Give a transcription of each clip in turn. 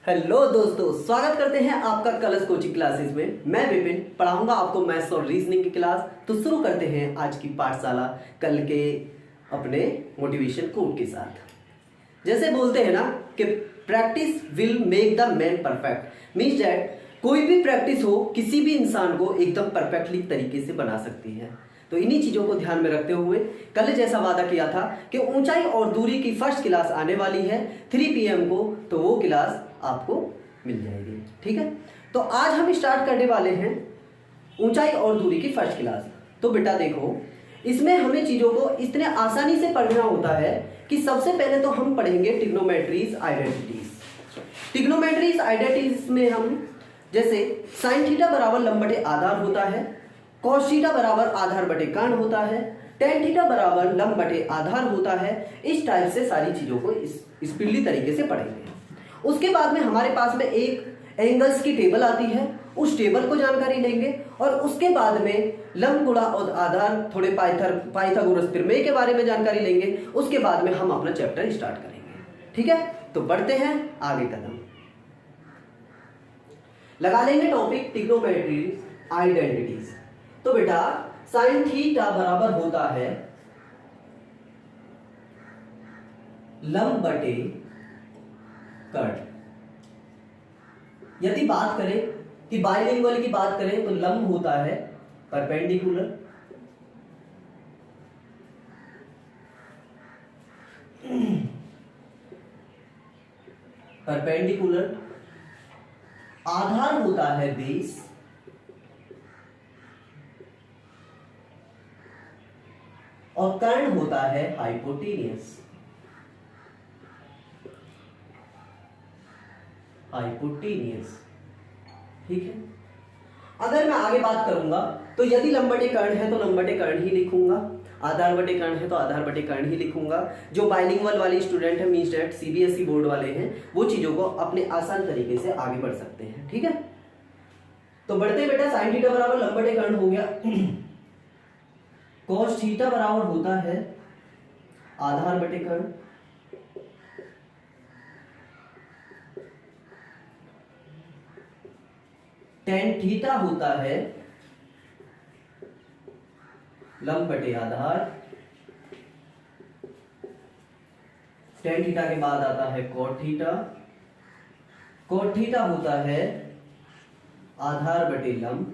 Hello दोस्तों, स्वागत करते हैं आपका कलर्स कोचिंग क्लासेस में। मैं विपिन पढ़ाऊंगा आपको मैथ्स और रीजनिंग की क्लास। तो शुरू करते हैं आज की पाठशाला कल के अपने मोटिवेशन कोट के साथ। जैसे बोलते हैं ना कि practice will make the man perfect, means that कोई भी प्रैक्टिस हो किसी भी इंसान को एकदम परफेक्टली तरीके से बना सकती है। तो इन्हीं चीज़ों को ध्यान में रखते हुए कल जैसा वादा किया था कि ऊंचाई और दूरी की फर्स्ट क्लास आने वाली है 3 PM को, तो वो क्लास आपको मिल जाएगी। ठीक है, तो आज हम स्टार्ट करने वाले हैं ऊंचाई और दूरी की फर्स्ट क्लास। तो बेटा देखो, इसमें हमें चीज़ों को इतने आसानी से पढ़ना होता है कि सबसे पहले तो हम पढ़ेंगे ट्रिग्नोमेट्रीज आइडेंटिटीज। ट्रिग्नोमेट्रीज आइडेंटिटीज में हम जैसे साइन थीटा बराबर लंब बटे आधार होता है, कॉस थीटा बराबर आधार बटे कर्ण होता है, टेन थीटा बराबर लंब बटे आधार होता है। इस टाइप से सारी चीज़ों को स्पीडली तरीके से पढ़ेंगे। उसके बाद में हमारे पास में एक एंगल्स की टेबल आती है, उस टेबल को जानकारी लेंगे और उसके बाद में लंब गुणा और आधार, थोड़े पाइथागोरस प्रमेय के बारे में जानकारी लेंगे। उसके बाद में हम अपना चैप्टर स्टार्ट करेंगे। ठीक है, तो बढ़ते हैं आगे कदम लगा लेंगे। Topic trigonometries identities. तो बेटा साइन थीटा बराबर होता है लंब बटे कर्ण। यदि बात करें कि बाइलिंगुअल की बात करें तो लंब होता है परपेंडिकुलर, आधार होता है बेस और कर्ण होता है हाइपोटेनियस। ठीक है, अगर मैं आगे बात करूंगा तो यदि लंब बटे कर्ण है तो लंब बटे कर्ण ही लिखूंगा, आधार बटे कर्ण है तो आधार बटे कर्ण ही लिखूंगा। जो बाइलिंगुअल वाले स्टूडेंट है, मींस दैट CBSE बोर्ड वाले हैं, वो चीजों को अपने आसान तरीके से आगे बढ़ सकते हैं। ठीक है, तो बढ़ते बेटा, साइन थीटा बराबर लंब बटे कर्ण हो गया, कॉस थीटा बराबर होता है आधार बटे कर्ण, टेन थीटा होता है लंब बटे आधार, टेन थीटा के बाद आता है कॉट थीटा, कॉट थीटा होता है आधार बटे लंब,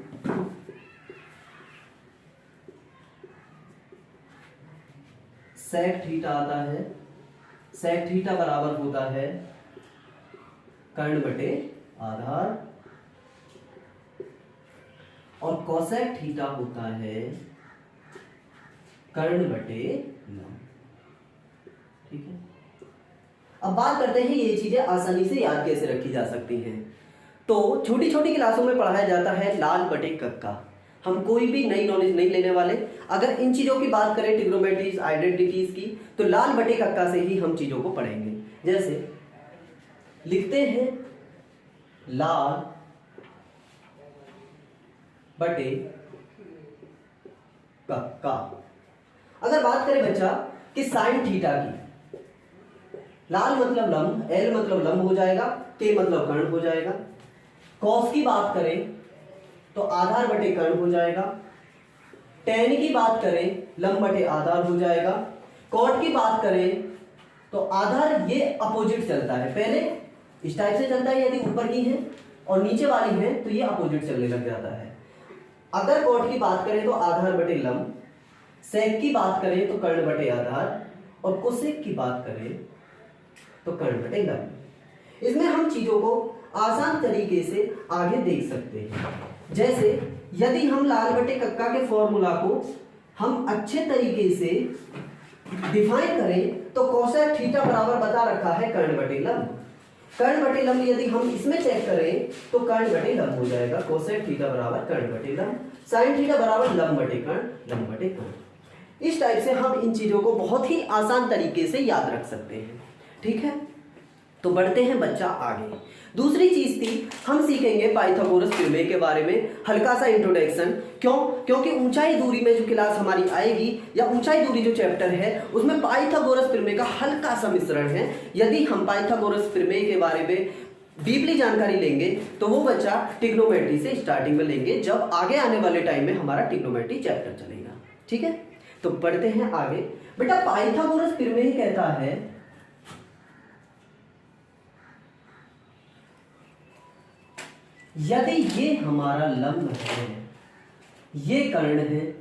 सेक थीटा आता है, सेक थीटा बराबर होता है कर्ण बटे आधार, और कोसेक थीटा होता है कर्ण बटे लंब। ठीक है, अब बात करते हैं ये चीजें आसानी से याद कैसे रखी जा सकती हैं। तो छोटी छोटी क्लासों में पढ़ाया जाता है लाल बटे कक्का। हम कोई भी नई नॉलेज नहीं लेने वाले। अगर इन चीजों की बात करें ट्रिग्नोमेट्रीज आइडेंटिटीज की, तो लाल बटे कक्का से ही हम चीजों को पढ़ेंगे। जैसे लिखते हैं लाल बटे कक्का। अगर बात करें बच्चा कि साइन थीटा की, लाल मतलब लंब, एल मतलब लंब हो जाएगा, के मतलब कर्ण हो जाएगा। कॉस की बात करें तो आधार बटे कर्ण हो जाएगा, टेन की बात करें लंब बटे आधार हो जाएगा, कॉट की बात करें तो आधार ये अपोजिट चलता है, पहले इस टाइप से चलता है, यदि ऊपर की है और नीचे वाली है तो ये अपोजिट चलने लग जाता है। अगर कॉट की बात करें तो आधार बटे लंब, सेक की बात करें तो कर्ण बटे आधार, और कोसेक की बात करें तो कर्ण बटे लंब। इसमें हम चीजों को आसान तरीके से आगे देख सकते हैं। जैसे यदि हम लाल बटे कक्का के फॉर्मूला को हम अच्छे तरीके से डिफाइन करें तो कोसेक थीटा बराबर बता रखा है कर्ण बटे लंब। कर्ण बटे लंब यदि हम इसमें चेक करें तो कर्ण बटे लंब हो जाएगा, कोसेक थीटा बराबर कर्ण बटे लंब, साइन थीटा बराबर लंब बटे कर्ण, लंब बटे कर्ण। इस टाइप से हम इन चीजों को बहुत ही आसान तरीके से याद रख सकते हैं। ठीक है, तो बढ़ते हैं बच्चा आगे। दूसरी चीज थी, हम सीखेंगे पाइथागोरस प्रमेय के बारे में हल्का सा इंट्रोडक्शन। क्यों? क्योंकि ऊंचाई दूरी में जो क्लास हमारी आएगी या ऊंचाई दूरी जो चैप्टर है उसमें पाइथागोरस प्रमेय का हल्का सा मिश्रण है। यदि हम पाइथागोरस प्रमेय के बारे में डीपली जानकारी लेंगे तो वो बच्चा ट्रिग्नोमेट्री से स्टार्टिंग में लेंगे, जब आगे आने वाले टाइम में हमारा ट्रिग्नोमेट्री चैप्टर चलेगा। ठीक है, तो पढ़ते हैं आगे। बेटा पाइथागोरस प्रमेय कहता है यदि ये हमारा लंब है, ये कर्ण है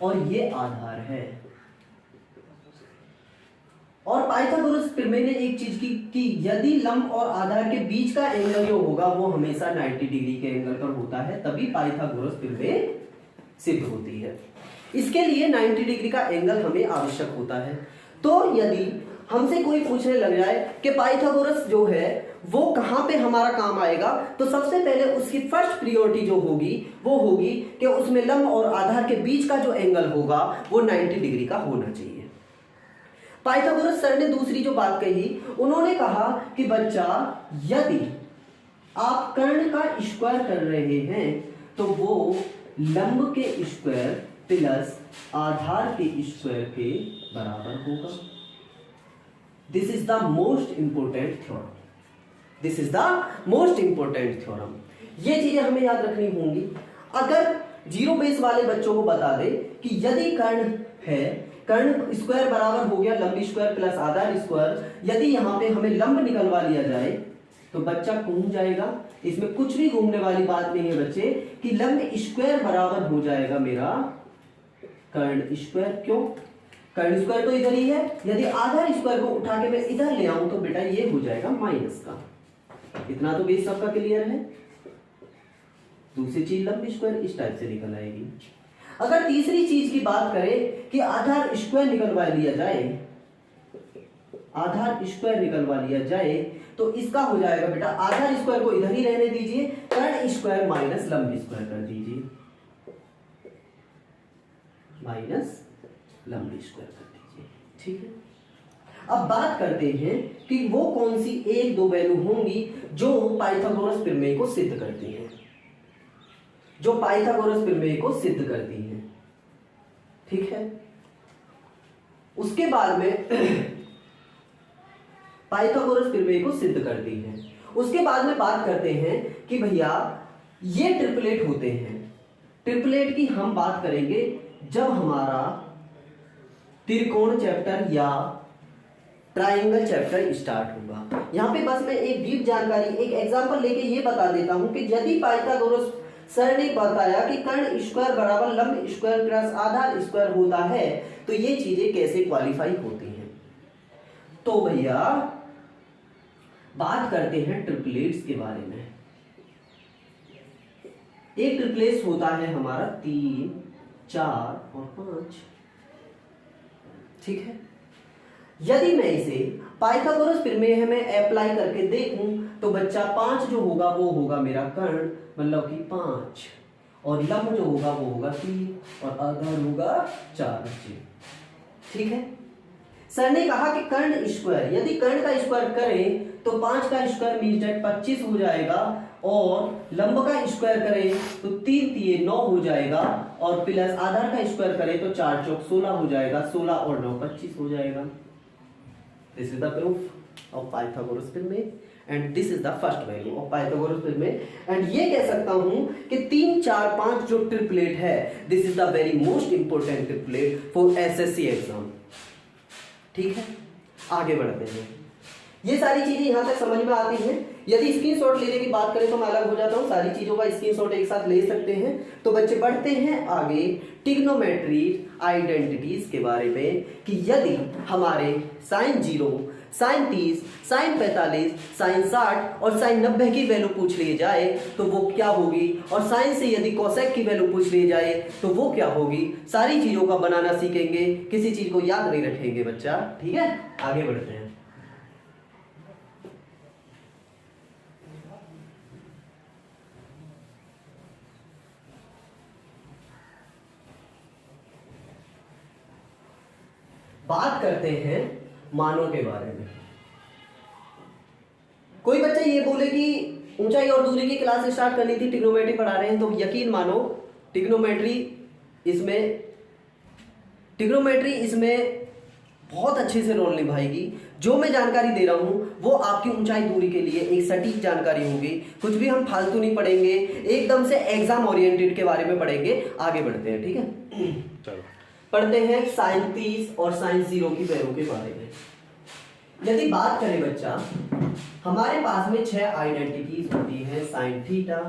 और ये आधार है, और पाइथागोरस प्रमेय ने एक चीज की कि यदि लंब और आधार के बीच का एंगल जो होगा वो हमेशा 90 डिग्री के एंगल पर होता है, तभी पाइथागोरस प्रमेय सिद्ध होती है। इसके लिए 90 डिग्री का एंगल हमें आवश्यक होता है। तो यदि हमसे कोई पूछने लग जाए कि पाइथागोरस जो है वो कहाँ पे हमारा काम आएगा, तो सबसे पहले उसकी फर्स्ट प्रायोरिटी जो होगी वो होगी कि उसमें लंब और आधार के बीच का जो एंगल होगा वो 90 डिग्री का होना चाहिए। पाइथागोरस सर ने दूसरी जो बात कही, उन्होंने कहा कि बच्चा यदि आप कर्ण का स्क्वायर कर रहे हैं तो वो लंब के स्क्वायर प्लस आधार के स्क्वायर के बराबर होगा। This is the most important theorem. This is the most important theorem. ये चीजें हमें याद रखनी होंगी। अगर जीरो बेस वाले बच्चों को बता दे कि यदि कर्ण है, कर्ण स्क्वायर बराबर हो गया लंब स्क्वायर प्लस आधार स्क्वायर, यदि यहाँ पे हमें लंब निकलवा लिया जाए तो बच्चा घूम जाएगा। इसमें कुछ भी घूमने वाली बात नहीं है बच्चे, कि लंब स्क्वायर बराबर हो जाएगा मेरा कर्ण स्क्वायर। क्यों? कर्ण स्क्वायर तो इधर ही है, यदि आधार स्क्वायर को उठा के मैं इधर ले आऊं तो बेटा ये हो जाएगा माइनस का। इतना तो बेस सबका क्लियर है। दूसरी चीज लंब स्क्वायर इस टाइप से निकल आएगी। अगर तीसरी चीज की बात करें कि आधार स्क्वायर निकलवा लिया जाए, आधार स्क्वायर निकलवा लिया जाए तो इसका हो जाएगा बेटा आधार स्क्वायर को इधर ही रहने दीजिए, कर्ण स्क्वायर माइनस लंब स्क्वायर कर दीजिए, माइनस लंब स्क्वायर कर दीजिए। ठीक है, अब बात करते हैं कि वो कौन सी एक दो वैल्यू होंगी जो पाइथागोरस प्रमेय को सिद्ध करती हैं, जो पाइथागोरस प्रमेय को सिद्ध करती हैं। ठीक है, उसके बाद में पाइथागोरस प्रमेय को सिद्ध करती है। उसके बाद में बात करते हैं कि भैया ये ट्रिपलेट होते हैं। ट्रिपलेट की हम बात करेंगे जब हमारा त्रिकोण चैप्टर या ट्राइंगल चैप्टर स्टार्ट होगा। यहां पे बस मैं एक डीप जानकारी, एक एग्जांपल लेके ये बता देता हूं कि यदि पाइथागोरस सर ने बताया कि कर्ण स्क्वायर बराबर लंब स्क्वायर प्लस आधार स्क्वायर होता है तो ये चीजें कैसे क्वालिफाई होती हैं। तो भैया बात करते हैं ट्रिपलेट्स के बारे में। एक ट्रिपलेट्स होता है हमारा 3, 4 और 5। ठीक है, यदि मैं इसे पाइथागोरस प्रमेय में अप्लाई करके देखूं तो बच्चा 5 जो होगा वो होगा मेरा कर्ण, मतलब कि 5, और लंब जो होगा वो होगा 3 और आधार होगा 4 बच्चे। ठीक है, सर ने कहा कि कर्ण स्क्वायर, यदि कर्ण का स्क्वायर करें तो 5 का स्क्वायर मीन्स दैट 25 हो जाएगा, और लंब का स्क्वायर करें तो 3 3 9 हो जाएगा, और प्लस आधार का स्क्वायर करें तो 4 चौक 16 हो जाएगा, 16 और 9 25 हो जाएगा। This is the proof of Pythagoras प्रमेय and this is the first value of Pythagoras प्रमेय। एंड ये कह सकता हूं कि 3 4 5 जो ट्रिपलेट है, this is the very most important triplet for SSC exam. ठीक है, आगे बढ़ते हैं। ये सारी चीजें यहां तक समझ में आती हैं। यदि स्क्रीनशॉट लेने की बात करें तो मैं अलग हो जाता हूं, सारी चीजों का स्क्रीनशॉट एक साथ ले सकते हैं। तो बच्चे बढ़ते हैं आगे ट्रिग्नोमेट्री आइडेंटिटीज के बारे में, कि यदि हमारे sin 0, sin 30, sin 45, sin 60 और sin 90 की वैल्यू पूछ ली जाए तो वो क्या होगी, और sin से यदि कोसेक की वैल्यू पूछ ली जाए तो वो क्या होगी। सारी चीजों का बनाना सीखेंगे, किसी चीज को याद नहीं रखेंगे बच्चा। ठीक है, आगे बढ़ते हैं। बात करते हैं मानों के बारे में। कोई बच्चा ये बोले कि ऊंचाई और दूरी की क्लास स्टार्ट करनी थी, ट्रिग्नोमेट्री पढ़ा रहे हैं, तो यकीन मानो ट्रिग्नोमेट्री इसमें बहुत अच्छे से रोल निभाएगी। जो मैं जानकारी दे रहा हूँ वो आपकी ऊंचाई दूरी के लिए एक सटीक जानकारी होगी। कुछ भी हम फालतू नहीं पढ़ेंगे, एकदम से एग्जाम ओरिएंटेड के बारे में पढ़ेंगे। आगे बढ़ते हैं, ठीक है। चलो पढ़ते हैं sin 30 और sin 0 की वैल्यू के बारे में। यदि बात करें बच्चा, हमारे पास में 6 आइडेंटिटीज होती है, sin theta,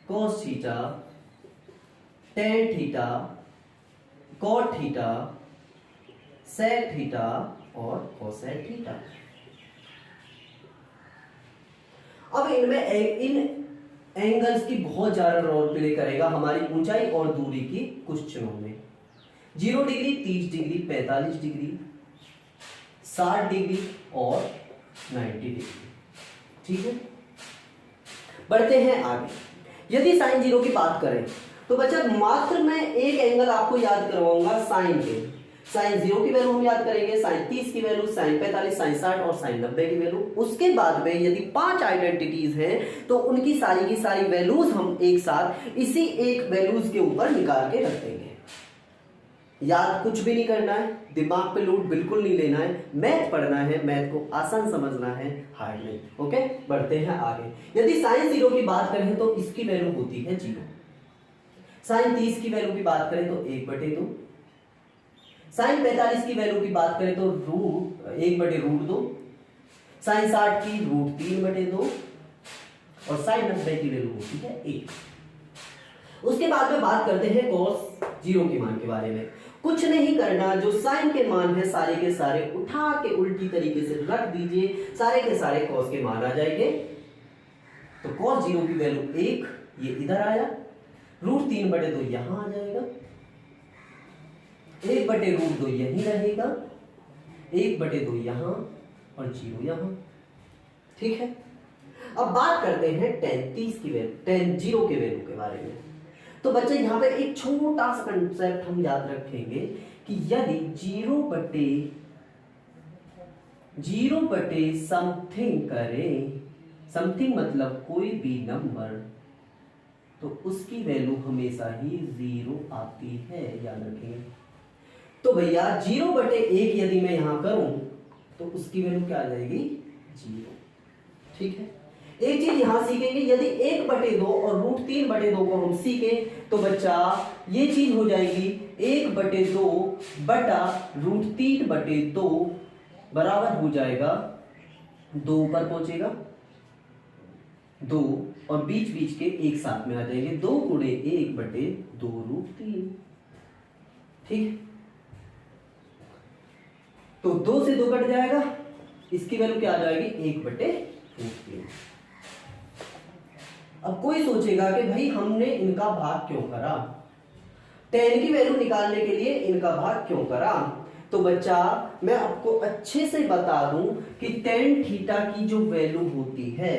cos theta, tan theta, cot theta, sec theta और cosec थीटा। अब इनमें इन एंगल्स की बहुत ज्यादा रोल प्ले करेगा हमारी ऊंचाई और दूरी की क्वेश्चनों में। 0 डिग्री, 30 डिग्री, 45 डिग्री, 60 डिग्री और 90 डिग्री, ठीक है। बढ़ते हैं आगे। यदि साइन 0 की बात करें तो बच्चा मात्र मैं एक एंगल आपको याद करवाऊंगा साइन के। साइन 0 की वैल्यू हम याद करेंगे, साइन 30 की वैल्यू, साइन 45, साइन 60 और साइन 90 की वैल्यू। उसके बाद में यदि 5 आइडेंटिटीज हैं तो उनकी सारी की सारी वैल्यूज हम एक साथ इसी एक वैल्यूज के ऊपर निकाल के रख देंगे। याद कुछ भी नहीं करना है, दिमाग पे लोड बिल्कुल नहीं लेना है, मैथ पढ़ना है, मैथ को आसान समझना है, हार्ड नहीं। ओके, बढ़ते हैं आगे। यदि साइन 0 की बात करें तो इसकी वैल्यू होती है 0। साइन 30 की वैल्यू की बात करें तो 1/2। साइन 45 की वैल्यू की बात करें तो 1/√2। साइन 60 की √3/2 और साइन 90 की वैल्यू होती है 1। उसके बाद में बात करते हैं cos 0 के मान के बारे में। कुछ नहीं करना, जो साइन के मान है सारे के सारे उठा के उल्टी तरीके से रख दीजिए, सारे के सारे cos के मान आ जाएंगे। तो cos 0 की वैल्यू 1, ये इधर आया, √3/2 यहां आ जाएगा, 1/√2 यहीं रहेगा, 1/2 यहां और 0 यहां, ठीक है। अब बात करते हैं tan 30 की वैल्यू, tan 0 के वैल्यू के बारे में। तो बच्चे यहां पे एक छोटा सा कंसेप्ट हम याद रखेंगे कि यदि 0 बटे समथिंग करें, समथिंग मतलब कोई भी नंबर, तो उसकी वैल्यू हमेशा ही 0 आती है, याद रखेंगे। तो भैया 0/1 यदि मैं यहां करूं तो उसकी वैल्यू क्या आ जाएगी? 0, ठीक है। एक चीज यहां सीखेंगे, यदि 1/2 और √3/2 को हम सीखें तो बच्चा ये चीज हो जाएगी 1/2 बटा √3/2 बराबर हो जाएगा 2 ऊपर पहुंचेगा 2 और बीच बीच के एक साथ में आ जाएंगे, 2 × 1/2 √3, ठीक। तो 2 से 2 कट जाएगा, इसकी वैल्यू क्या आ जाएगी? 1/√3। अब कोई सोचेगा कि भाई हमने इनका भाग क्यों करा, tan की वैल्यू निकालने के लिए इनका भाग क्यों करा? तो बच्चा मैं आपको अच्छे से बता दूं कि tan थीटा की जो वैल्यू होती है,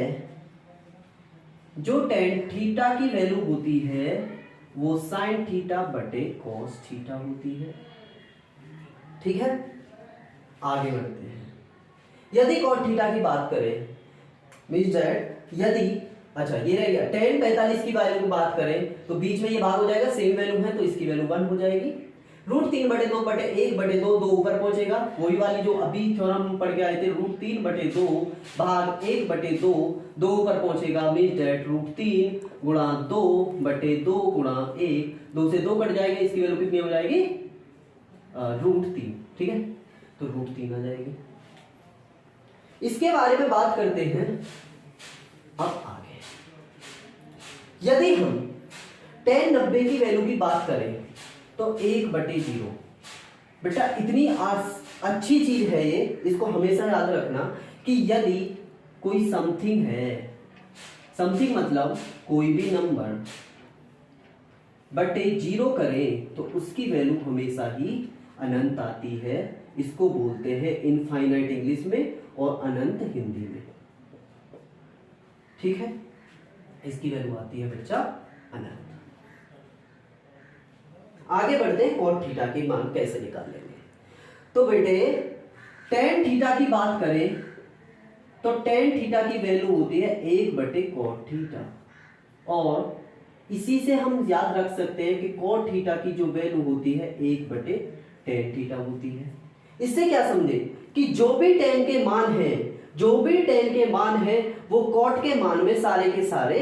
जो tan थीटा की वैल्यू होती है वो sin θ/cos थीटा होती है, ठीक है। आगे बढ़ते हैं। यदि cot थीटा की बात करें, मींस दैट यदि अच्छा ये रह गया, tan 45 की वैल्यू की बात करें तो बीच में ये भाग हो जाएगा, सेम वैल्यू है तो इसकी वैल्यू 1 हो जाएगी। √3/2 बटे 1/2 2 ऊपर पहुंचेगा, वही वाली जो अभी थ्योरम पढ़ के आए थे, √3/2 भाग 1/2 2 ऊपर पहुंचेगा, मींस दैट √3 × 2/2 × 1, 2 से 2 कट जाएगा, इसकी वैल्यू कितनी हो जाएगी? √3, ठीक है। तो √3 आ जाएगी। इसके बारे में बात करते हैं अब आगे। यदि हम tan 90 की वैल्यू की बात करें तो 1/0। बेटा इतनी अच्छी चीज है ये, इसको हमेशा याद रखना कि यदि कोई समथिंग है, समथिंग मतलब कोई भी नंबर, बटे 0 करें तो उसकी वैल्यू हमेशा ही अनंत आती है। इसको बोलते हैं इनफाइनाइट इंग्लिश में और अनंत हिंदी में, ठीक है। इसकी वैल्यू आती है बच्चा अनंत। आगे बढ़ते हैं cot थीटा की मान कैसे निकालेंगे। तो बेटे tan थीटा की बात करें तो tan थीटा की वैल्यू होती है 1/cot थीटा, और इसी से हम याद रख सकते हैं कि cot थीटा की जो वैल्यू होती है 1/tan tan थीटा होती है। इससे क्या समझे कि जो भी tan के मान है वो cot के मान में सारे के सारे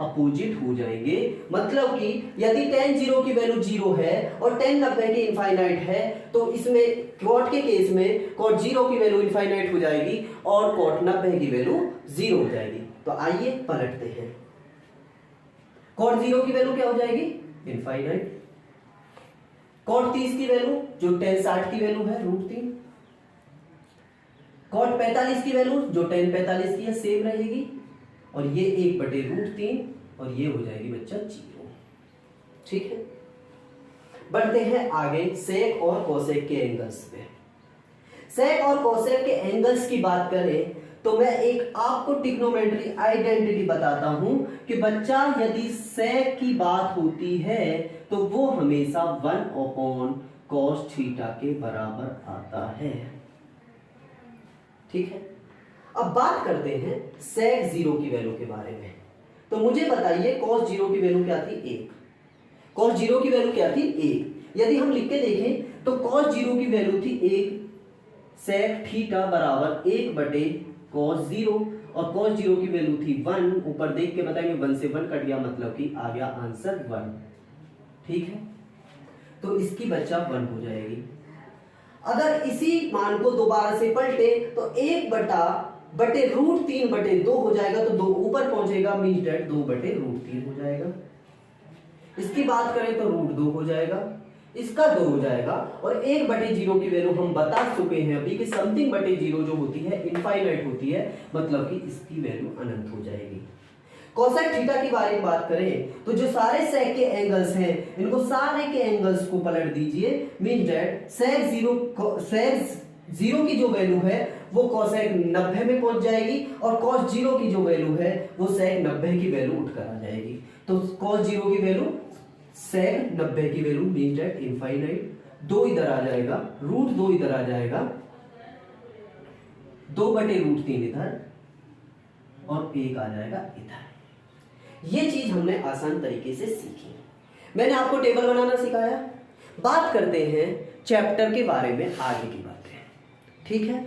अपोजिट हो जाएंगे। मतलब कि यदि tan 0 की वैल्यू 0 है और tan 90 की इनफाइनाइट है तो इसमें cot के केस में cot 0 की वैल्यू इनफाइनाइट हो जाएगी और cot 90 की वैल्यू 0 हो जाएगी। तो आइए पलटते हैं। cot 0 की वैल्यू क्या हो जाएगी? इनफाइनाइट। cot 30 की वैल्यू जो tan 60 की वैल्यू है √3। cot 45 की वैल्यू जो tan 45 की है सेम रहेगी और ये 1/√3 और ये हो जाएगी बच्चा 0। ठीक है, बढ़ते हैं आगे सेक और कोसेक के एंगल्स पे। सेक और कोसेक के एंगल्स की बात करें तो मैं एक आपको ट्रिग्नोमेट्री आइडेंटिटी बताता हूं कि बच्चा यदि सेक की बात होती है तो वो हमेशा 1/cos थीटा के बराबर आता है। ठीक है, अब बात करते हैं सेक 0 की वैल्यू के बारे में। तो मुझे बताइए cos 0 की वैल्यू क्या थी? 1। cos 0 की वैल्यू क्या थी? 1। यदि हम लिख के देखें तो cos 0 की वैल्यू थी 1, सेक थीटा बराबर 1/cos 0 और cos 0 की वैल्यू थी 1। ऊपर देख के बताएंगे 1 से 1 कट गया मतलब कि आ गया आंसर 1। ठीक है, तो इसकी बच्चा 1 हो जाएगी। अगर इसी मान को दोबारा से पलटे तो 1/√3/2 हो जाएगा तो 2 ऊपर पहुंचेगा, मींस दैट 2/√3 हो जाएगा। इसकी बात करें तो √2 हो जाएगा, इसका 2 हो जाएगा और 1/0 की वैल्यू हम बता चुके हैं अभी कि समथिंग बटे 0 जो होती है इनफाइनाइट होती है, मतलब कि इसकी वैल्यू अनंत हो जाएगी। कोसेक थीटा की बारे में बात करें तो जो सारे सेक के एंगल्स हैं इनको सारे के एंगल्स को पलट दीजिए, मीन दैट सेक 0 की जो वैल्यू है वो कोसेक 90 में पहुंच जाएगी और cos 0 की जो वैल्यू है वो सेक 90 की वैल्यू उठकर आ जाएगी। तो cos 0 की वैल्यू सेक 90 की वैल्यू मीन दैट इनफाइनाइट। 2 इधर आ जाएगा, √2 इधर आ जाएगा, 2/√3 इधर और 1 आ जाएगा इधर। ये चीज हमने आसान तरीके से सीखी। मैंने आपको टेबल बनाना सिखाया। बात करते हैं चैप्टर के बारे में आगे की बातें। ठीक है,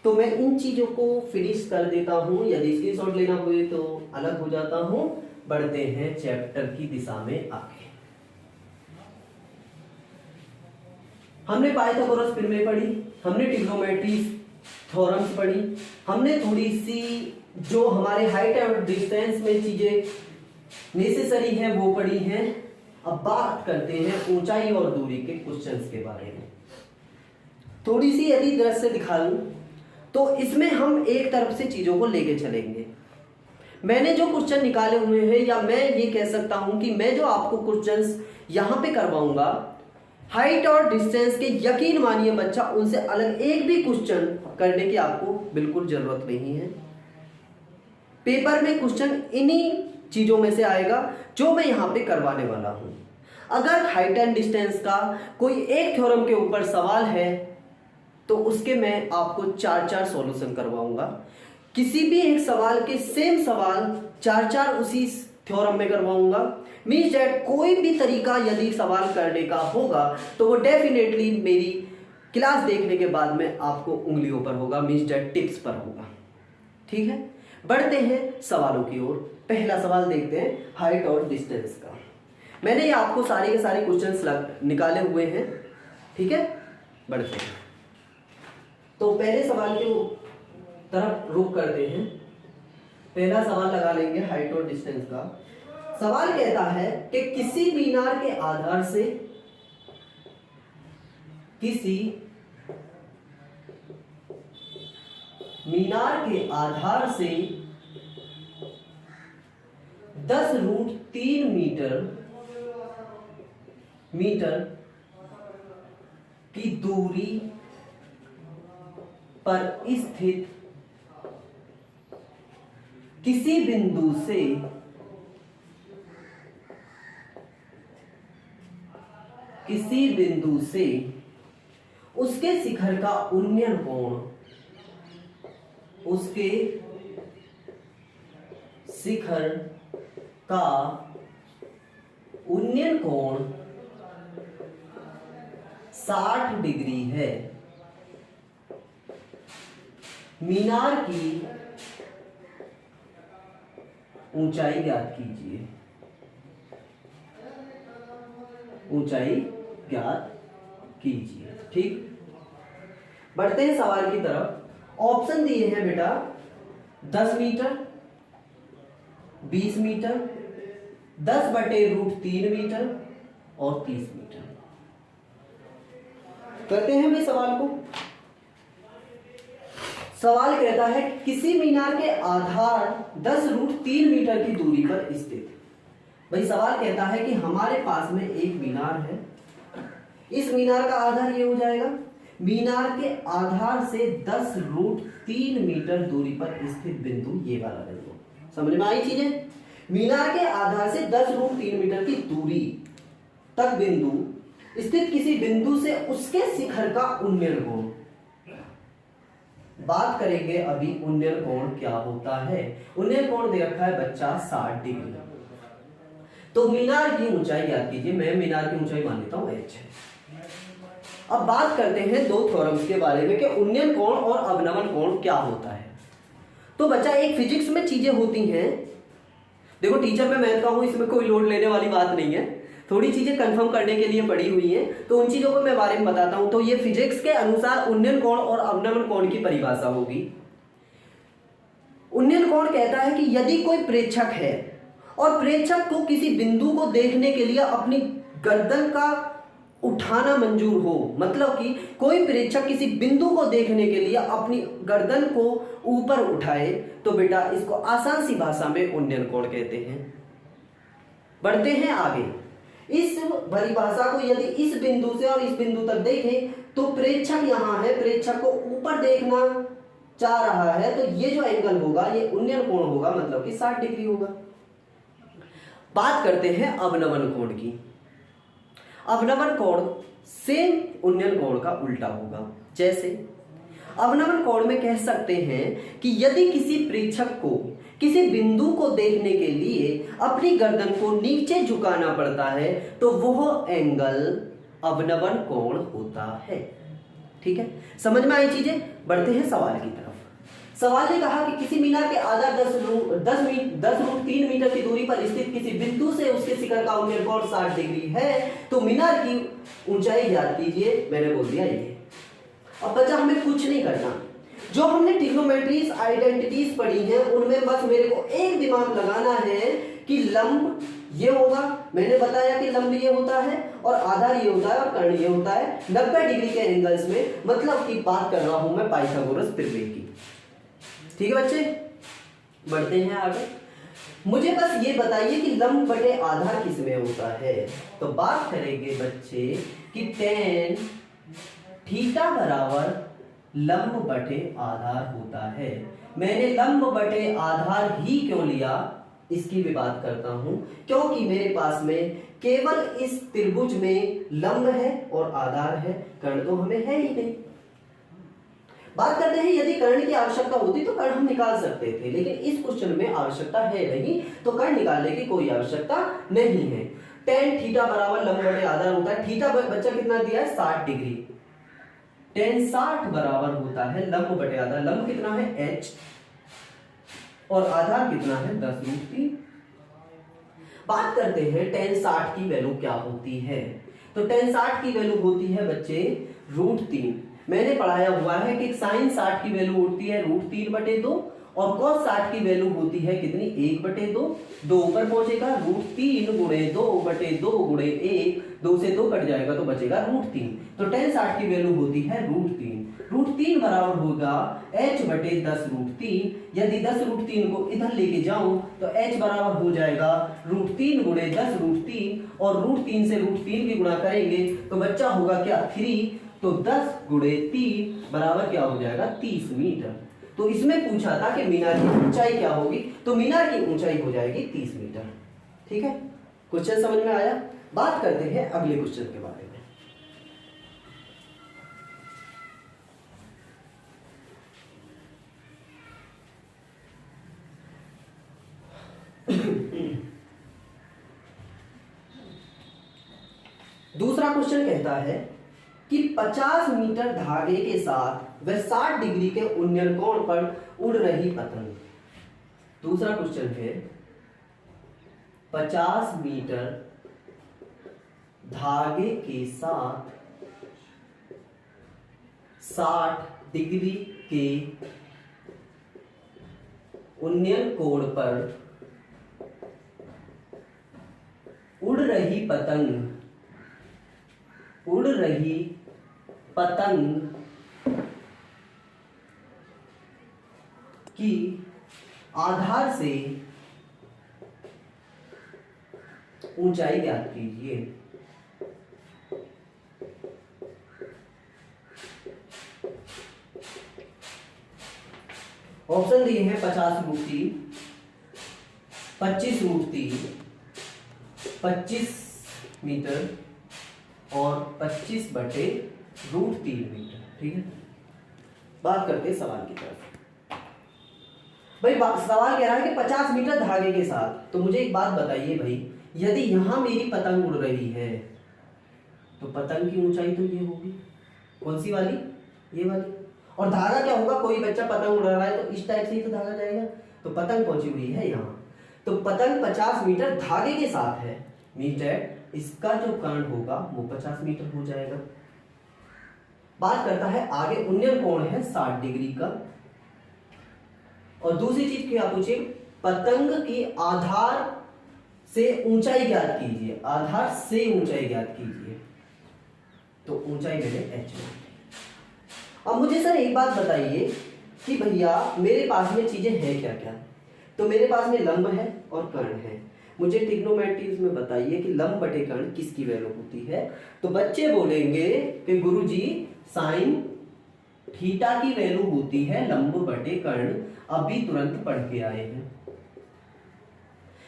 तो मैं इन चीजों को फिनिश कर देता हूं, यदि स्क्रीनशॉट लेना हुए तो अलग हो जाता हूं। बढ़ते हैं चैप्टर की दिशा में आगे। हमने पाइथागोरस प्रमेय पढ़ी, हमने ट्रिग्नोमेट्री थ्योरम्स पढ़ी, हमने थोड़ी सी जो हमारे हाइट और डिस्टेंस में चीजें नेसेसरी हैं वो पढ़ी हैं। अब बात करते हैं ऊंचाई और दूरी के क्वेश्चंस के बारे में। थोड़ी सी यदि दृश्य दिखा दूं तो इसमें हम एक तरफ से चीजों को लेके चलेंगे। मैंने जो क्वेश्चन निकाले हुए हैं या मैं ये कह सकता हूं कि मैं जो आपको क्वेश्चंस यहां पे करवाऊंगा हाइट और डिस्टेंस के, यकीन मानिए बच्चा उनसे अलग एक भी क्वेश्चन करने की आपको बिल्कुल जरूरत नहीं है। पेपर में क्वेश्चन इन्हीं चीजों में से आएगा जो मैं यहां पे करवाने वाला हूं। अगर हाइट एंड डिस्टेंस का कोई एक थ्योरम के ऊपर सवाल है तो उसके मैं आपको 4-4 सॉल्यूशन करवाऊंगा। किसी भी एक सवाल के सेम सवाल 4-4 उसी थ्योरम में करवाऊंगा। मींस दैट कोई भी तरीका यदि सवाल करने का होगा तो वो डेफिनेटली मेरी क्लास देखने के बाद में आपको उंगलियों पर होगा, मींस दैट टिप्स पर होगा। ठीक है, बढ़ते हैं सवालों की ओर। पहला सवाल देखते हैं हाइट और डिस्टेंस का। मैंने ये आपको सारे के सारे क्वेश्चंस निकाले हुए हैं। ठीक है, बढ़ते हैं। तो पहले सवाल की तरफ रुख करते हैं। पहला सवाल लगा लेंगे हाइट और डिस्टेंस का। सवाल कहता है कि किसी मीनार के आधार से 10√3 मीटर की दूरी पर स्थित किसी बिंदु से उसके शिखर का उन्नयन कोण, उसके शिखर का उन्नयन कोण 60 डिग्री है। मीनार की ऊंचाई ज्ञात कीजिए। ऊंचाई ज्ञात कीजिए। ठीक, बढ़ते हैं सवाल की तरफ। ऑप्शन दिए हैं बेटा 10 मीटर, 20 मीटर, 10/√3 मीटर और 30 मीटर। करते हैं भाई सवाल को। सवाल कहता है किसी मीनार के आधार 10√3 मीटर की दूरी पर स्थित। भाई सवाल कहता है कि हमारे पास में एक मीनार है। इस मीनार का आधार ये हो जाएगा, मीनार के आधार से 10√3 मीटर दूरी पर स्थित बिंदु, ये वाला बिंदु। समझ में आई चीजें? मीनार के आधार से 10√3 मीटर की दूरी तक बिंदु स्थित किसी बिंदु से उसके शिखर का उन्नयन कोण। बात करेंगे अभी उन्नयन कोण क्या होता है। उन्नयन कोण दे रखा है बच्चा 60 डिग्री। तो मीनार की ऊंचाई याद कीजिए, मैं मीनार की ऊंचाई मान लेता हूं h है। अब बात करते हैं दो थ्योरम्स के बारे में कि उन्नयन कोण और अवनमन कोण क्या होता है। तो बच्चा एक फिजिक्स में चीजें होती हैं, देखो टीचर मैं मैथ का हूं, इसमें कोई लोड लेने वाली बात नहीं है, थोड़ी चीजें कंफर्म करने के लिए पड़ी हुई हैं, तो उन चीजों को मैं बारे में बताता हूं। तो ये फिजिक्स के अनुसार उन्नयन कोण और अवनमन कोण की परिभाषा होगी। उन्नयन कोण कहता है कि यदि कोई प्रेक्षक है और प्रेक्षक को किसी बिंदु को देखने के लिए अपनी गर्दन का उठाना मंजूर हो, मतलब कि कोई प्रेक्षक किसी बिंदु को देखने के लिए अपनी गर्दन को ऊपर उठाए, तो बेटा इसको आसान सी भाषा में उन्नयन कोण कहते हैं। बढ़ते हैं आगे। इस परिभाषा को यदि इस बिंदु से और इस बिंदु तक देखें तो प्रेक्षक यहां है, प्रेक्षक को ऊपर देखना चाह रहा है, तो ये जो एंगल होगा ये उन्नयन कोण होगा, मतलब कि 60 डिग्री होगा। बात करते हैं अवनमन कोण की। अवनमन कोण सेम उन्नयन कोण का उल्टा होगा। जैसे अवनमन कोण में कह सकते हैं कि यदि किसी प्रेक्षक को किसी बिंदु को देखने के लिए अपनी गर्दन को नीचे झुकाना पड़ता है तो वह एंगल अवनमन कोण होता है। ठीक है, समझ में आई चीजें? बढ़ते हैं सवाल की तरफ। सवाल ने कहा कि किसी मीनार के आधार 10√3 मीटर की दूरी पर स्थित किसी बिंदु से उसके शिखर का उन्नयन कोण 60 डिग्री है, तो मीनार की ऊंचाई ज्ञात कीजिए। मैंने बोल दिया ये। अब बच्चा हमें कुछ नहीं करना, जो हमने ट्रिग्नोमेट्रीज आइडेंटिटीज पढ़ी हैं उनमें बस मेरे को एक दिमाग लगाना है कि लंब ये होगा, मैंने बताया कि लंब ये होता है और आधार ये होता है और कर्ण ये होता है 90 डिग्री के एंगल्स में, मतलब कि बात कर रहा हूं मैं पाइथागोरस त्रिभुज की। ठीक है बच्चे, बढ़ते हैं आगे। मुझे बस ये बताइए कि लंब बटे आधार किस में होता है। तो बात करेंगे बच्चे कि tan थीटा बराबर लंब बटे आधार होता है। मैंने लंब बटे आधार ही क्यों लिया इसकी भी बात करता हूं, क्योंकि मेरे पास में केवल इस त्रिभुज में लंब है और आधार है, कर्ण तो हमें है ही नहीं। बात करते हैं यदि कर्ण की आवश्यकता होती तो कर्ण हम निकाल सकते थे, लेकिन इस क्वेश्चन में आवश्यकता है नहीं, तो कर्ण निकालने की कोई आवश्यकता नहीं है। tan थीटा बराबर लंब बटे आधार होता है। थीटा बच्चा कितना दिया है 60 डिग्री। tan 60 बराबर होता है लंब बटे आधार। लंब कितना है h और आधार कितना है 10√3। बात करते हैं tan 60 की वैल्यू क्या होती है। तो tan 60 की वैल्यू होती है बच्चे √3। मैंने पढ़ाया हुआ है कि sin 60 की वैल्यू होती है √3/2 और cos 60 की वैल्यू होती है कितनी 1/2। 2 ऊपर पहुंचेगा √3 गुणे 2/2 गुणे 1, 2 से 2 कट जाएगा तो बचेगा √3। तो tan 60 की वैल्यू होती है √3। √3 बराबर होगा h/10√3। यदि 10√3 को इधर लेके जाऊं तो h बराबर हो जाएगा √3 गुणे 10√3 और √3 से √3 की गुणा करेंगे तो बच्चा होगा क्या 3, तो 10 गुणे 3 बराबर क्या हो जाएगा 30 मीटर। तो इसमें पूछा था कि मीनार की ऊंचाई क्या होगी, तो मीनार की ऊंचाई हो जाएगी 30 मीटर। ठीक है, क्वेश्चन समझ में आया। बात करते हैं अगले क्वेश्चन के बारे में। दूसरा क्वेश्चन कहता है कि 50 मीटर धागे के साथ वह 60 डिग्री के उन्नयन कोण पर उड़ रही पतंग। दूसरा क्वेश्चन है 50 मीटर धागे के साथ 60 डिग्री के उन्नयन कोण पर उड़ रही पतंग की आधार से ऊंचाई ज्ञात कीजिए। ऑप्शन दिए हैं 50√3, 25√3, 25 मीटर और 25/√3 मीटर। ठीक है, बात करते हैं सवाल की तरफ। भाई सवाल कह रहा है कि 50 मीटर धागे के साथ, तो मुझे एक बात बताइए भाई, यदि यहां मेरी पतंग उड़ रही है तो पतंग की ऊंचाई तो ये होगी, कौन सी वाली, ये वाली। और धागा क्या होगा, कोई बच्चा पतंग उड़ा रहा है तो इस टाइप से ही तो धागा जाएगा, तो पतंग पहुंची हुई है यहाँ, तो पतंग 50 मीटर धागे के साथ है, मीटर इसका जो कर्ण होगा वो 50 मीटर हो जाएगा। बात करता है आगे, उन्नयन कोण है 60 डिग्री का। और दूसरी चीज क्या पूछे, पतंग की आधार से ऊंचाई ज्ञात कीजिए, आधार से ऊंचाई ज्ञात कीजिए, तो ऊंचाई मैंने h। अब मुझे सर एक बात बताइए कि भैया मेरे पास में चीजें हैं क्या क्या, तो मेरे पास में लंब है और कर्ण है। मुझे ट्रिग्नोमेट्री में बताइए कि लंब बटे कर्ण किसकी वैल्यू होती है। तो बच्चे बोलेंगे कि गुरुजी साइन थीटा की वैल्यू होती है लंब बटे कर्ण, अभी तुरंत पढ़ के आए हैं।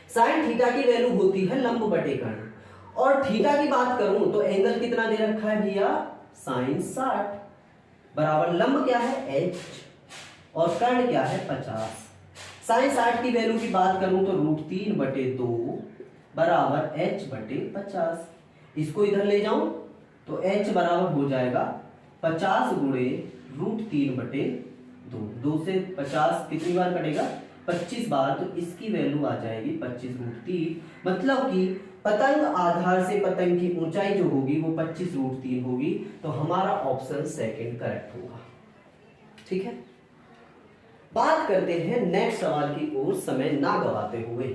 साइन थीटा की वैल्यू होती है लंब बटे कर्ण, और थीटा की बात करूं तो एंगल कितना दे रखा है भैया, साइन 60 बराबर लंब क्या है h और कर्ण क्या है 50। साइन 60 की वैल्यू की बात करूं तो √3/2 बराबर h/50। इसको इधर ले जाऊं तो h बराबर हो जाएगा 50 गुणे √3/2। 2 से 50 कितनी बार कटेगा, 25 बार, तो इसकी वैल्यू आ जाएगी 25√3। मतलब कि पतंग आधार से पतंग की ऊंचाई जो होगी वो 25√3 होगी, तो हमारा ऑप्शन सेकंड करेक्ट होगा। ठीक है, बात करते हैं नेक्स्ट सवाल की ओर, समय ना गवाते हुए।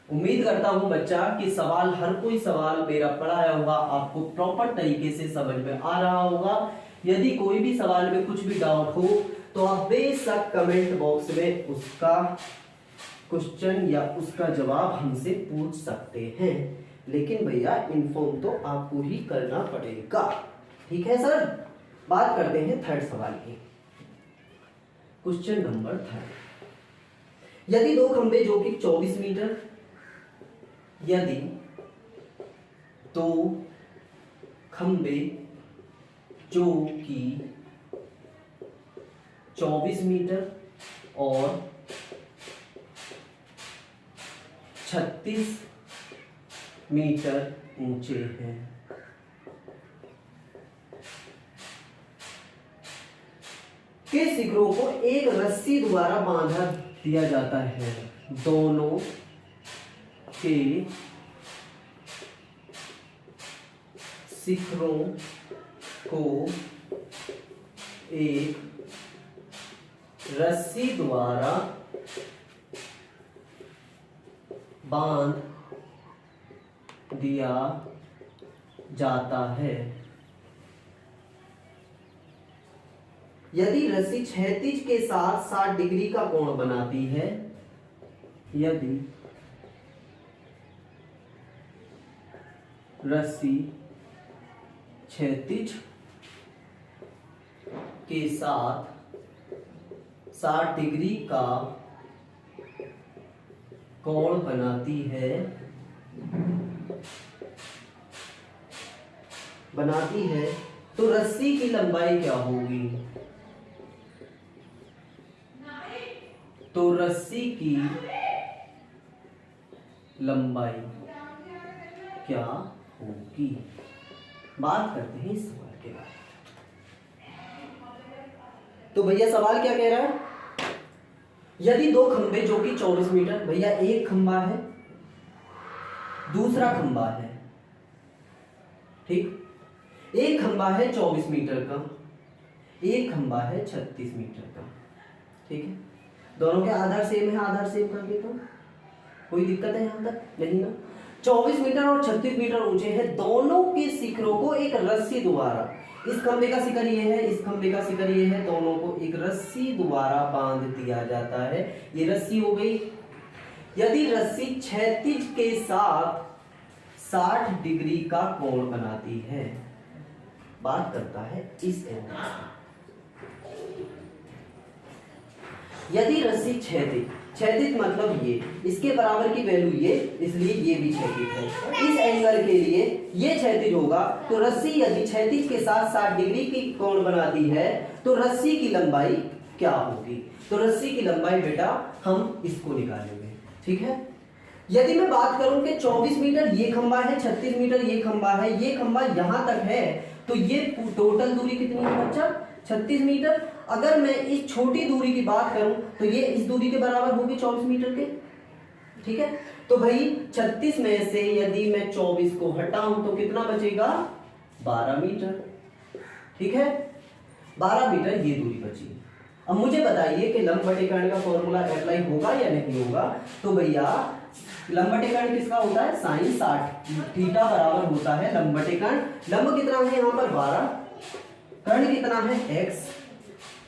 उम्मीद करता हूं बच्चा कि सवाल, हर कोई सवाल मेरा पढ़ाया हुआ आपको प्रॉपर तरीके से समझ में आ रहा होगा। यदि कोई भी सवाल में कुछ भी डाउट हो तो आप बेशक कमेंट बॉक्स में उसका क्वेश्चन या उसका जवाब हमसे पूछ सकते हैं, लेकिन भैया इन्फॉर्म तो आपको ही करना पड़ेगा। ठीक है सर, बात करते हैं थर्ड सवाल की। क्वेश्चन नंबर 3, यदि दो खंबे जो कि 24 मीटर, यदि दो खंबे जो कि 24 मीटर और 36 मीटर ऊंचे हैं, के शिखरों को एक रस्सी द्वारा बांधा दिया जाता है। दोनों के शिखरों को एक रस्सी द्वारा बांध दिया जाता है। यदि रस्सी क्षैतिज के साथ 60 डिग्री का कोण बनाती है, यदि रस्सी क्षैतिज के साथ 60 डिग्री का कोण बनाती है तो रस्सी की लंबाई क्या होगी, तो रस्सी की लंबाई क्या होगी। बात करते हैं इस सवाल के बारे में। तो भैया सवाल क्या कह रहा है, यदि दो खंबे जो कि 24 मीटर, भैया एक खंबा है दूसरा खंबा है, ठीक, एक खंबा है 24 मीटर का, एक खंबा है 36 मीटर का, ठीक है, दोनों के आधार सेम है, आधार सेम कर देता हूं, कोई दिक्कत है यहां तक नहीं ना। 24 मीटर और 36 मीटर ऊंचे हैं, दोनों के शिखरों को एक रस्सी द्वारा, इस खंबे का शिखर ये है, इस खंबे का शिखर ये है, दोनों को एक रस्सी द्वारा बांध दिया जाता है। ये रस्सी हो गई। यदि रस्सी क्षैतिज के साथ 60 डिग्री का कोण बनाती है, बात करता है इस एंगल से। यदि रस्सी क्षैतिज मतलब ये, इसके बराबर की वैल्यू ये, इसलिए ये भी क्षैतिज है। इस एंगल के लिए ये क्षैतिज होगा, तो रस्सी यदि क्षैतिज के साथ 60 डिग्री की कोण बनाती है तो रस्सी की लंबाई क्या होगी? तो रस्सी की लंबाई बेटा हम इसको निकालेंगे, ठीक है। यदि मैं बात करूं कि 24 मीटर ये खंबा है, 36 मीटर ये खंबा है, ये खंबा यहां तक है, तो ये टोटल दूरी कितनी है बच्चा? 36 मीटर। अगर मैं इस छोटी दूरी की बात करूं तो ये इस दूरी के बराबर होगी 24 मीटर के, ठीक है। तो भाई 36 में से यदि मैं 24 को हटाऊं तो कितना बचेगा? 12 मीटर, ठीक है। 12 मीटर ये दूरी बची। अब मुझे बताइए कि लंब बटे कर्ण का फॉर्मूला अप्लाई होगा या नहीं होगा। तो भैया लंब बटे कर्ण किसका होता है? साइन 60, थीटा बराबर होता है लंब बटे कर्ण। लंब कितना है यहाँ पर? 12, कर्ण कितना है? x।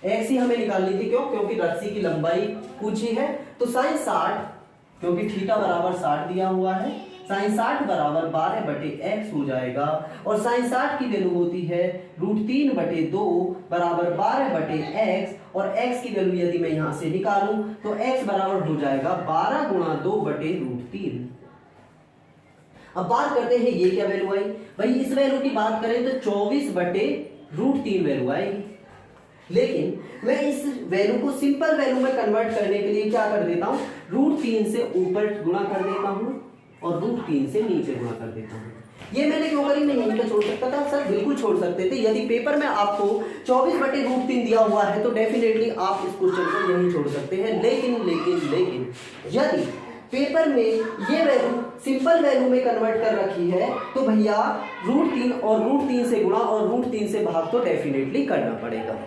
x ही हमें निकालनी थी, क्यों? क्योंकि रस्सी की लंबाई पूछी है। तो साइन 60, क्योंकि थीटा बराबर 60 दिया हुआ है, साइन 60 बराबर 12 बटे x हो जाएगा। और साइन 60 की वैल्यू होती है √3 बटे 2 बराबर 12 बटे x। और x की वैल्यू यदि मैं यहां से निकालूं तो x बराबर हो जाएगा 12 गुणा 2 बटे √3। अब बात करते हैं ये क्या वैल्यू आई। भाई इस वैल्यू की बात करें तो 24 बटे √3 वैल्यू आएगी। लेकिन मैं इस वैल्यू को सिंपल वैल्यू में कन्वर्ट करने के लिए क्या कर देता हूं? √3 से ऊपर गुणा कर देता हूं और √3 से नीचे गुणा कर देता हूं। ये मैंने क्यों करी? मैं यहीं पे छोड़ सकता था सर, बिल्कुल छोड़ सकते थे। यदि पेपर में आपको 24 बटे √3 दिया हुआ है तो डेफिनेटली आप इस क्वेश्चन को यहीं छोड़ सकते हैं। लेकिन यदि पेपर में ये वैल्यू सिंपल वैल्यू में कन्वर्ट कर रखी है तो भैया √3 और √3 से गुणा और √3 से भाग तो डेफिनेटली करना पड़ेगा।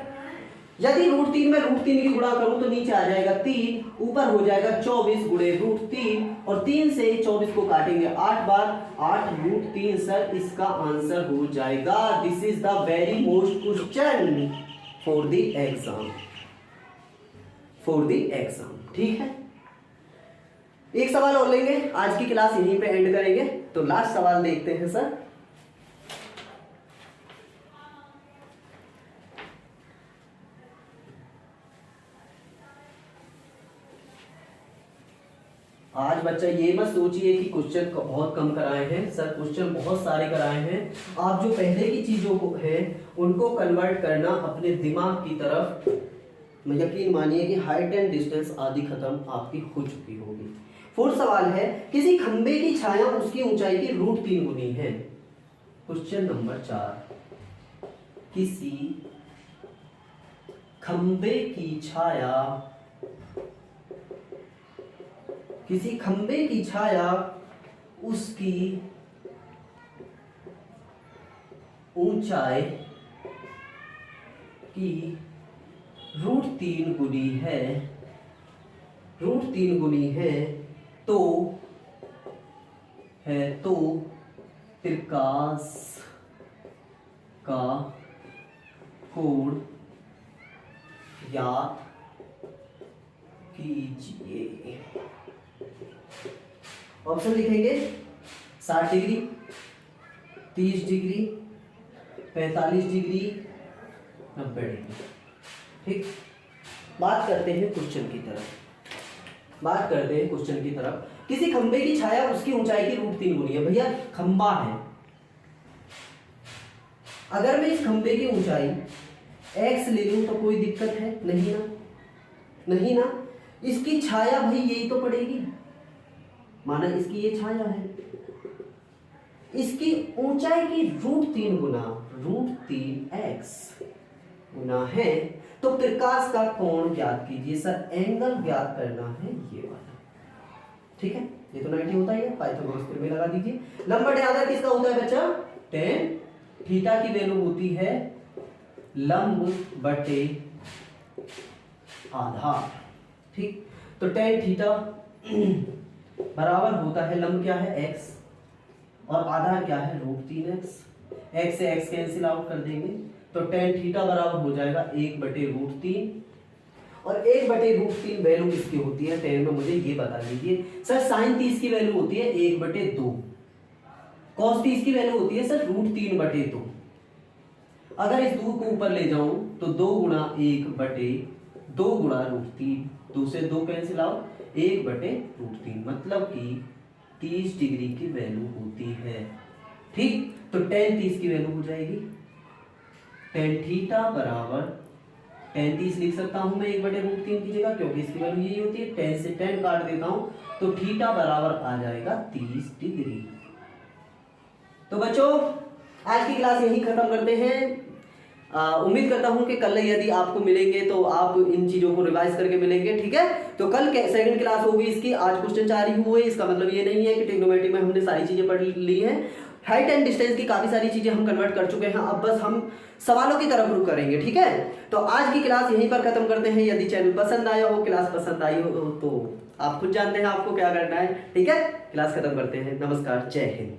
यदि √3 में √3 की गुणा करूं तो नीचे आ जाएगा 3, ऊपर हो जाएगा 24 गुणे √3 और 3 से 24 को काटेंगे 8 बार, 8 √3। सर इसका आंसर हो जाएगा। This is the very most question for the exam, ठीक है। एक सवाल और लेंगे, आज की क्लास यहीं पे एंड करेंगे। तो लास्ट सवाल देखते हैं सर। आज बच्चा ये मत सोचिए कि क्वेश्चन बहुत कम कराए हैं सर, क्वेश्चन बहुत सारे कराए हैं। आप जो पहले की चीजों को है उनको कन्वर्ट करना अपने दिमाग की तरफ, यकीन मानिए कि हाइट एंड डिस्टेंस आदि खत्म आपकी हो चुकी होगी। 4 सवाल है, किसी खंबे की छाया उसकी ऊंचाई की √3 गुनी है। क्वेश्चन नंबर 4, किसी खंबे की छाया उसकी ऊंचाई की √3 गुनी है, तो त्रिकाश का कोण ज्ञात कीजिए। ऑप्शन लिखेंगे 60 डिग्री, 30 डिग्री, 45 डिग्री, 90 डिग्री, ठीक। बात करते हैं क्वेश्चन की तरफ। किसी खंबे की छाया उसकी ऊंचाई की √3 गुनी है। भैया खंबा है, अगर मैं इस खंबे की ऊंचाई x ले लूं तो कोई दिक्कत है? नहीं ना। इसकी छाया भाई यही तो पड़ेगी, माना इसकी ये छाया है, इसकी ऊंचाई की √3 गुना √3x गुना है, तो प्रकाश का कोण ज्ञात कीजिए। सर एंगल ज्ञात करना है ये वाला, ठीक है। ये तो 90 होता ही है, पाइथागोरस थ्योरम में लगा दीजिए। लंब बटे आधार किसका होता है बच्चा? tan थीटा की वैल्यू होती है लंब बटे आधार, ठीक। तो tan थीटा बराबर होता है, लंब क्या है x और आधार क्या है √3x। x से x कैंसिल आउट कर देंगे तो tan थीटा बराबर हो जाएगा 1/√3, और 1/√3 वैल्यू किसकी होती है tan में, मुझे ये बता दीजिए। सर sin 30 की वैल्यू होती है 1/2, cos 30 की वैल्यू होती है सर √3/2। अगर इस 2 को ऊपर ले जाऊं तो 2 गुणा 1/2 गुणा √3, 2 से 2 कैंसिल आउट, 1/√3, मतलब कि 30 डिग्री की वैल्यू होती है, ठीक। तो tan 30 की वैल्यू हो जाएगी tan थीटा बराबर, tan 30 लिख सकता हूं मैं 1/√3 की जगह, क्योंकि इसकी वैल्यू यही होती है। tan से tan काट देता हूं तो थीटा बराबर आ जाएगा 30 डिग्री। तो बच्चों आज की क्लास यहीं खत्म करते हैं। उम्मीद करता हूं कि कल यदि आपको मिलेंगे तो आप इन चीजों को रिवाइज करके मिलेंगे, ठीक है। तो कल सेकंड क्लास होगी इसकी, आज क्वेश्चन 4 ही हुए। इसका मतलब ये नहीं है कि ट्रिग्नोमेट्री में हमने सारी चीजें पढ़ ली हैं। हाइट एंड डिस्टेंस की काफी सारी चीजें हम कन्वर्ट कर चुके हैं, अब बस हम सवालों की तरफ रुख करेंगे, ठीक है। तो आज की क्लास यहीं पर खत्म करते हैं। यदि चैनल पसंद आया हो, क्लास पसंद आई हो तो आप खुद जानते हैं आपको क्या करना है, ठीक है। क्लास खत्म करते हैं। नमस्कार, जय हिंद।